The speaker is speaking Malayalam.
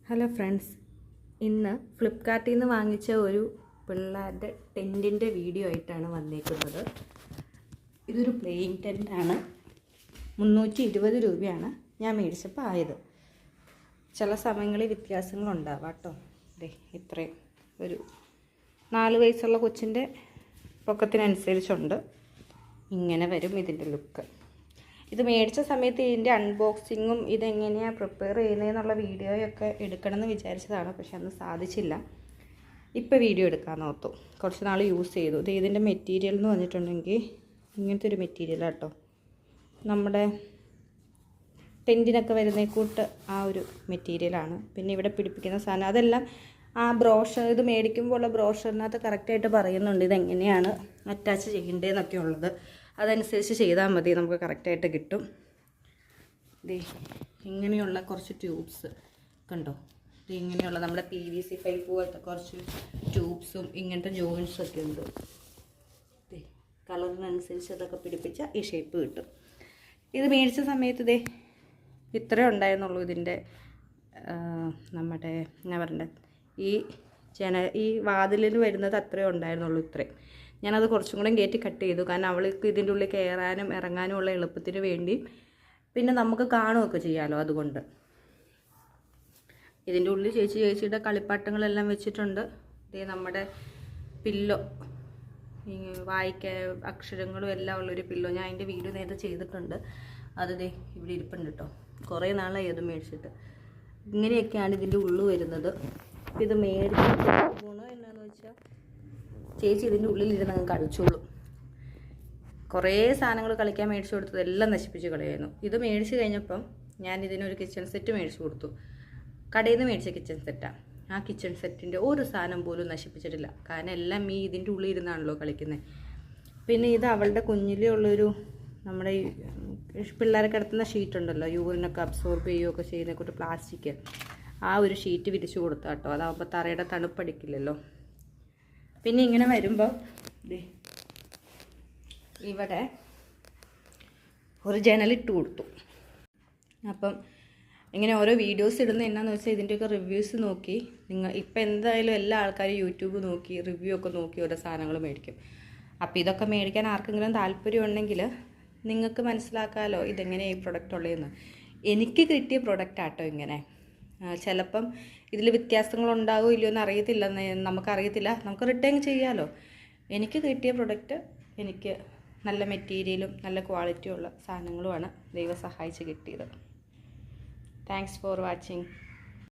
ഹലോ ഫ്രണ്ട്സ്, ഇന്ന് ഫ്ലിപ്കാർട്ടിൽ നിന്ന് വാങ്ങിച്ച ഒരു പിള്ളേരുടെ ടെൻറ്റിൻ്റെ വീഡിയോ ആയിട്ടാണ് വന്നേക്കുന്നത്. ഇതൊരു പ്ലേയിങ് ടെൻറ്റാണ്. 320 രൂപയാണ് ഞാൻ മേടിച്ചപ്പോൾ ആയത്. ചില സമയങ്ങളിൽ വ്യത്യാസങ്ങളുണ്ടാവാം കേട്ടോ. ഇത്രയും ഒരു 4 വയസ്സുള്ള കൊച്ചിൻ്റെ പൊക്കത്തിനനുസരിച്ചുണ്ട്. ഇങ്ങനെ വരും ഇതിൻ്റെ ലുക്ക്. ഇത് മേടിച്ച സമയത്ത് ഇതിൻ്റെ അൺബോക്സിങ്ങും ഇതെങ്ങനെയാണ് പ്രിപ്പയർ ചെയ്യുന്നതെന്നുള്ള വീഡിയോയൊക്കെ എടുക്കണമെന്ന് വിചാരിച്ചതാണ്. പക്ഷെ അന്ന് സാധിച്ചില്ല. ഇപ്പോൾ വീഡിയോ എടുക്കാമെന്ന് ഓർത്തു. കുറച്ച് നാൾ യൂസ് ചെയ്തു. ഇതിൻ്റെ മെറ്റീരിയൽ എന്ന് പറഞ്ഞിട്ടുണ്ടെങ്കിൽ ഇങ്ങനത്തെ ഒരു മെറ്റീരിയലാണ് കേട്ടോ. നമ്മുടെ ടെൻറ്റിനൊക്കെ വരുന്ന കൂട്ട് ആ ഒരു മെറ്റീരിയലാണ്. പിന്നെ ഇവിടെ പിടിപ്പിക്കുന്ന സാധനം അതെല്ലാം ആ ബ്രോഷർ, ഇത് മേടിക്കുമ്പോൾ ഉള്ള ബ്രോഷറിനകത്ത് കറക്റ്റായിട്ട് പറയുന്നുണ്ട് ഇതെങ്ങനെയാണ് അറ്റാച്ച് ചെയ്യേണ്ടതെന്നൊക്കെ ഉള്ളത്. അതനുസരിച്ച് ചെയ്താൽ മതി, നമുക്ക് കറക്റ്റായിട്ട് കിട്ടും. ഇങ്ങനെയുള്ള കുറച്ച് ട്യൂബ്സ് കണ്ടോ. ഇങ്ങനെയുള്ള നമ്മുടെ PVC പൈപ്പ് പോലത്തെ കുറച്ച് ട്യൂബ്സും ഇങ്ങനത്തെ ജോയിൻസൊക്കെ ഉണ്ട്. കളറിനനുസരിച്ച് അതൊക്കെ പിടിപ്പിച്ചാൽ ഈ ഷേപ്പ് കിട്ടും. ഇത് മേടിച്ച സമയത്ത് ഇത്രേ ഉണ്ടായിരുന്നുള്ളൂ. ഇതിൻ്റെ നമ്മുടെ എന്നാ പറയണ്ടേ, ഈ വാതിലിൽ വരുന്നത് അത്രേ ഉണ്ടായിരുന്നുള്ളൂ. ഇത്രയും ഞാനത് കുറച്ചും കൂടെ കയറ്റി കട്ട് ചെയ്തു. കാരണം അവൾക്ക് ഇതിൻ്റെ ഉള്ളിൽ കയറാനും ഇറങ്ങാനും ഉള്ള എളുപ്പത്തിന് വേണ്ടി, പിന്നെ നമുക്ക് കാണുകയൊക്കെ ചെയ്യാമല്ലോ. അതുകൊണ്ട് ഇതിൻ്റെ ഉള്ളിൽ ചേച്ചിയുടെ കളിപ്പാട്ടങ്ങളെല്ലാം വെച്ചിട്ടുണ്ട്. നമ്മുടെ പില്ലോ, വായിക്കാൻ അക്ഷരങ്ങളും എല്ലാം ഉള്ളൊരു പില്ലോ. ഞാൻ അതിൻ്റെ വീഡിയോ നേരത്തെ ചെയ്തിട്ടുണ്ട്. അത് ഇവിടെ ഇരിപ്പുണ്ട് കേട്ടോ. കുറേ നാളായി അത് മേടിച്ചിട്ട്. ഇങ്ങനെയൊക്കെയാണ് ഇതിൻ്റെ ഉള്ളിൽ വരുന്നത്. ഇത് മേടിച്ച ഗുണം എന്നാന്ന് വെച്ചാൽ ചേച്ചി ഇതിൻ്റെ ഉള്ളിലിരുന്ന് അങ്ങ് കളിച്ചോളും. കുറേ സാധനങ്ങൾ കളിക്കാൻ മേടിച്ചു കൊടുത്തത് എല്ലാം നശിപ്പിച്ച് കളയായിരുന്നു. ഇത് മേടിച്ച് കഴിഞ്ഞപ്പം ഞാൻ ഇതിനൊരു കിച്ചൺ സെറ്റ് മേടിച്ചു കൊടുത്തു. കടയിൽ നിന്ന് മേടിച്ച കിച്ചൺ സെറ്റാണ്. ആ കിച്ചൺ സെറ്റിൻ്റെ ഒരു സാധനം പോലും നശിപ്പിച്ചിട്ടില്ല. കാരണം എല്ലാം ഇതിൻ്റെ ഉള്ളിൽ ഇരുന്നാണല്ലോ കളിക്കുന്നത്. പിന്നെ ഇത് അവളുടെ കുഞ്ഞിലേ ഉള്ളൊരു നമ്മുടെ പിള്ളേരെ കിടത്തുന്ന ഷീറ്റ് ഉണ്ടല്ലോ, യൂറിനൊക്കെ അബ്സോർബ് ചെയ്യുകയൊക്കെ ചെയ്യുന്ന കൂട്ട് പ്ലാസ്റ്റിക്, ആ ഒരു ഷീറ്റ് വിരിച്ചു കൊടുത്താൽ കേട്ടോ. അതാകുമ്പോൾ തറയുടെ തണുപ്പടിക്കില്ലല്ലോ. പിന്നെ ഇങ്ങനെ വരുമ്പോൾ ഇവിടെ ഒരു ജനലിട്ട് കൊടുത്തു. അപ്പം ഇങ്ങനെ ഓരോ വീഡിയോസ് ഇടുന്ന എന്നാന്ന് വെച്ചാൽ ഇതിൻ്റെയൊക്കെ റിവ്യൂസ് നോക്കി ഇപ്പം എന്തായാലും എല്ലാ ആൾക്കാരും യൂട്യൂബ് നോക്കി റിവ്യൂ ഒക്കെ നോക്കി ഓരോ സാധനങ്ങൾ മേടിക്കും. അപ്പോൾ ഇതൊക്കെ മേടിക്കാൻ ആർക്കെങ്കിലും താല്പര്യം ഉണ്ടെങ്കിൽ നിങ്ങൾക്ക് മനസ്സിലാക്കാമല്ലോ ഇതെങ്ങനെയാണ് ഈ പ്രൊഡക്റ്റ് ഉള്ളതെന്ന്. എനിക്ക് കിട്ടിയ പ്രൊഡക്റ്റ് ആട്ടോ ഇങ്ങനെ. ചിലപ്പം ഇതിൽ വ്യത്യാസങ്ങളുണ്ടാകുമോ ഇല്ലയോ എന്ന് അറിയത്തില്ല, നമുക്കറിയത്തില്ല. നമുക്ക് റിട്ടേൺ ചെയ്യാമല്ലോ. എനിക്ക് കിട്ടിയ പ്രൊഡക്റ്റ് എനിക്ക് നല്ല മെറ്റീരിയലും നല്ല ക്വാളിറ്റിയുള്ള സാധനങ്ങളുമാണ് ദൈവം സഹായിച്ച് കിട്ടിയത്. Thanks for watching.